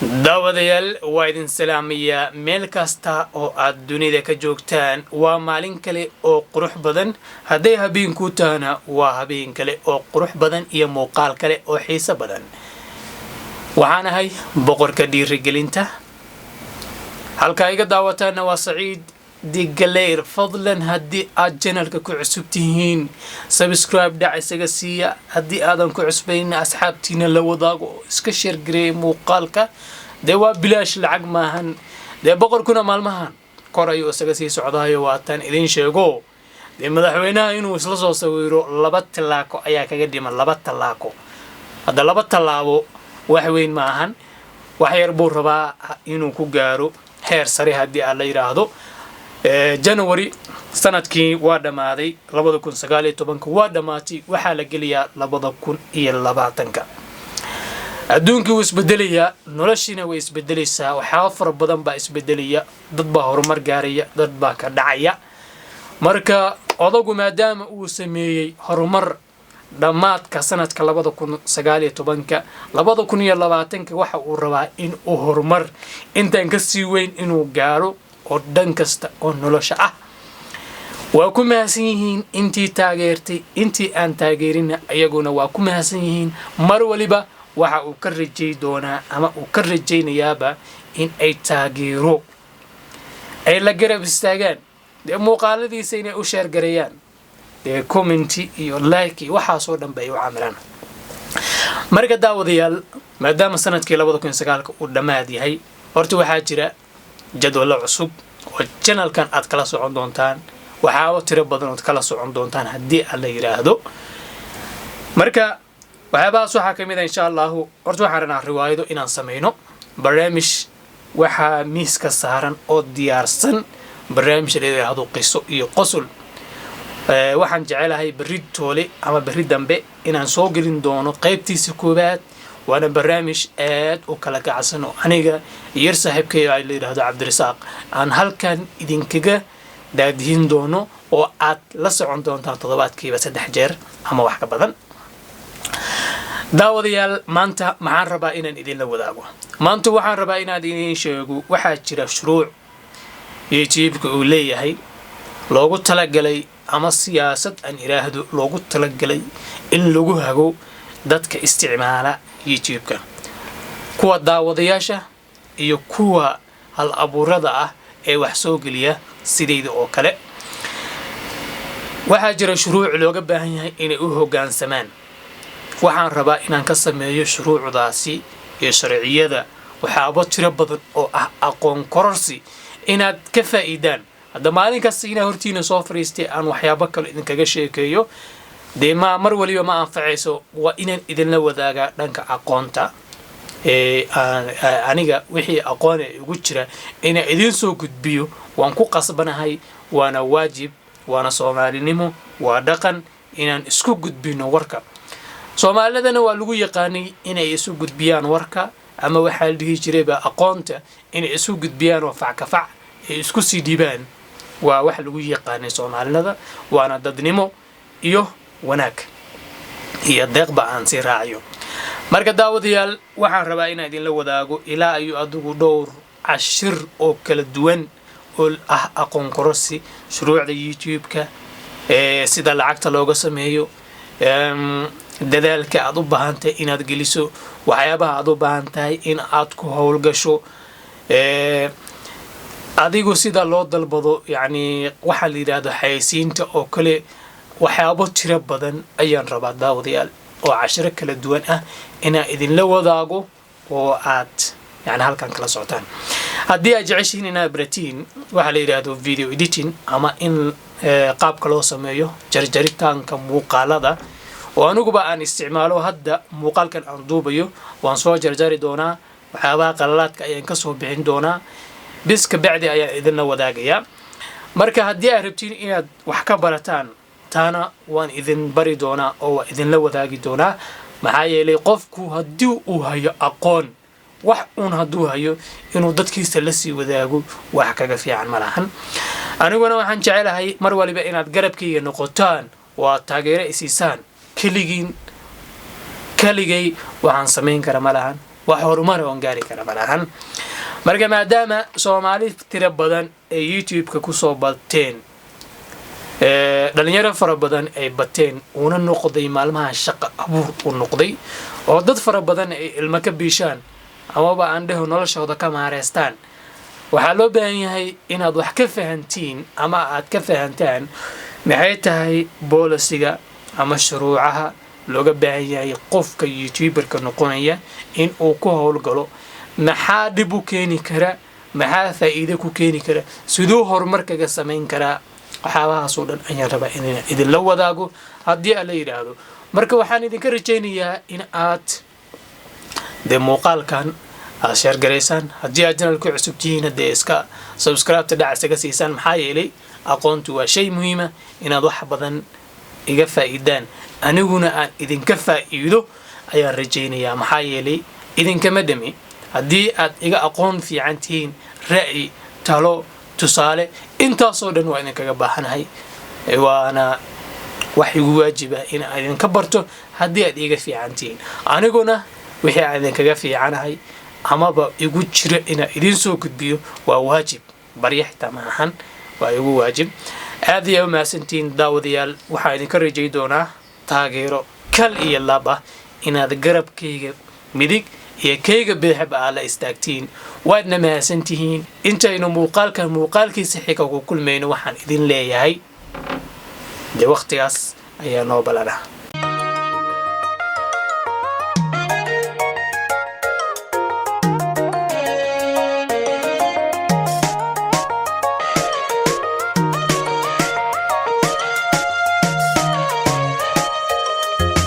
daawadayaal waa idin salaamaya meel kasta oo aad dunida ka joogtaan waa maalin kale oo qurux badan hadday habeenku tahana waa habeen kale oo qurux badan iyo muuqaal kale oo xiiso badan waxaan ahay boqorka dhiirigelinta halka iga daawataana waa Saciid Digaleer fadlan haddii aad channelka ku cusub tihiin subscribe dhac isaga siiya haddii aadan ku cusbayn asxaabtiina la wadaago iska share gareey muuqaalka de waa bilaash lacag maahan de boqorkuna maalmahan korayo isaga sii socdaayo waatan idin sheego de madaxweynaha inuu isla soo sawiro laba talaako ayaa kaga dhiman laba talaako hada laba talaabo wax weyn maahan wax yar buu rabaa inuu ku gaaro heer sare haddii aan la yiraahdo January sanadkii waa dhamaaday 2019 waa dhamaatay waxa la geliyaa 2020 adduunku wuu isbedelaya noloshina way isbedelaysaa waxa fara badan baa isbedelaya dad baa horumar gaaraya dad baa ka dhacaya marka odagu maadaama uu sameeyay horumar dhamaadka sanadka 2019 2020 waxa uu rabaa in uu horumar intaan ka sii weyn inuu gaaro oo dhan kasta oo nolosha ah waa ku mahadsan yihiin intii taageertay intii aan taageerina ayaguna waa ku mahadsan yihiin mar waliba waxa uu ka rajay doonaa ama uu ka rajaynayaaba in ay taageero ay la garab istaagaan de muuqaaladiisa inay u share gareeyaan de comment iyo like iyo waxa soo dhan bay u camilaan marka daawadayaal maadaama sanadkii 2019 uu dhamaad yahay horta waxa jira jadwal cusub oo channelkan aad kala socon doontaan waxa tiro badan oo kala socon doontaan haddii aan la yiraahdo marka waxyaabahaas waxaa ka mid ah insha Allah horta waxaan rabnaa riwaayado inaan sameeyno barnaamij waxa miiska saaran oo diyaarsan barnaamij la yiraahdo qiso iyo qosol waxaan jecelahay berri toole ama berri dambe inaan soo gelin doono qaybtiisa koobaad وانا برنامج aad u kala gacsan oo aniga yar saaxiibkay ay leeyahay Cabdirasaaq aan halkan idinkaga daadihin doono oo aad la socon doontaan toddobaadkiiba 3 jeer ama wax ka badan daawadayaal maanta maxaan rabaa inaan idin la wadaago maanta waxaan rabaa inaan idin sheego waxa jira shuruuc YouTube-ka uu leeyahay loogu talagalay ama siyaasad aan iraahdo loogu talagalay in lagu hago dadka isticmaala YouTube-ka kuwa daawadayaasha iyo kuwa hal abuurada ah ee wax soo geliya sideyda oo kale waxa jira shuruuc looga baahan yahay inay u hoggaansamaan waxaan rabaa inaan ka sameeyo shuruucdaasi iyo sharciyada waxaaba tiro badan oo ah aqoon kororsi inaad ka faa'iidaan hadda maalin kasta inaad hortiina soo fariistay aan waxyaabo kale idinkaga sheekeeyo de ma mar waliba ma anfacayso waa inaan idin la wadaaga dhanka aqoonta aniga wixii aqoon ugu jira in idin soo gudbiyo waan ku qasbanahay waana waajib waana Soomaalinimo waa dhaqan inaan isku gudbino warka Soomaalidana waa lagu yaqaanay inay isu gudbiyaan warka ama waxa la dhihi jiray ba aqoonta inay isu gudbiyaan oo fac ka fac isku sii dhibaan waa wax lagu yaqaanay Soomaalida waana dadnimo iyo wanaag iyo deeqba aan si raaciyo marka daawadayaal waxaan rabaa inaan idin la wadaago ilaa ayu adigu dhowr cashir oo kala duwan oo ah aqoon kororsi shuruucda YouTube-ka sida lacagta looga sameeyo dadaalka aad u baahantahay inaad geliso waxyaabaha aad u baahantahay in aad ku howlgasho adigu sida loo dalbado yani waxa la yiraahdo xayeysiinta oo kale waxyaabo tiro badan ayaan rabaa daawadayaal oo cashiro kala duwan ah inaan idin la wadaago oo aad yani halkan kala socotaan haddii aad jeceshiin inaad baratiin waxa la yiraahdo video editing ama in qaabka loo sameeyo jarjaritaanka muuqaalada oo aniguba aan isticmaalo hadda muuqaalkan aan duubayo waan soo jarjari doonaa waxyaabaha qalalaadka ayaan ka soo bixin doonaa bis ka bacdi ayaan idin la wadaagayaa marka haddii aad rabtiin inaad wax ka barataan taana waan idin bari doonaa oo idin la wadaagi doonaa maxaa yeelay qofku haddii uu hayo aqoon wax uun hadduu hayo inuu dadkiisa la sii wadaago wax kaga fiican ma lahan aniguna waxaan jecelahay mar waliba inaad garabkayga noqotaan waa taageero isiisaan kaligay waxaan samayn kara ma lahan wax horumar oo gaari kara malahan marka maadaama Soomaali tira badan ee YouTube-ka ku soo bateen dhalinyaro fara badan ay bateen una noqday maalmaha shaqo abuur u noqday oo dad fara badan ay ilma ka biishaan amaba aan dhaho noloshooda ka maareystaan waxaa loo baahan yahay inaad wax ka fahantiin ama aad ka fahantaan maxay tahay boolisiga ama shuruucaha looga baahan yahay qofka YouTuber-ka noqonaya in uu ku howlgalo maxaa dib u keeni kara maxaa faa'iido ku keeni kara sidoo horumar kaga sameyn kara waxaabahaas oo dhan ayaan rabaa inaan idin la wadaago haddii aan la yiraahdo marka waxaan idinka rajaynayaa in aad muuqaalkan aad share gareysaan haddii aad channelka cusub tihiin dee iska subscribe dhacasaga siisaan maxaa yeelay aqoontu waa shay muhiim ah inaad wax badan iga faa'iidaan aniguna aan idinka faa'iido ayaan rajaynayaa maxaa yeelay idinkama dhami haddii aad iga aqoon fiican tihiin ra'yi talo tusaale intaasoo dhan waa idinkaga baahanahay waana wax igu waajiba in aan idinka barto haddii aad iga fiican tihiin aniguna wixii aan idinkaga fiicanahay amaba igu jira inaan idin soo gudbiyo waa waajib barya xitaa ma ahan waa igu waajib aad iyo mahadsantiin daawadayaal waxaan idinka rajay doonaa taageero kal iyo laab ah inaad garabkayga midig iyo kayga bidixba aad la istaagtiin waadna mahadsantihiin intaynu muuqaalkiisa xiga ku kulmayno waxaan idin leeyahay dee waqtigaas ayaa noo balana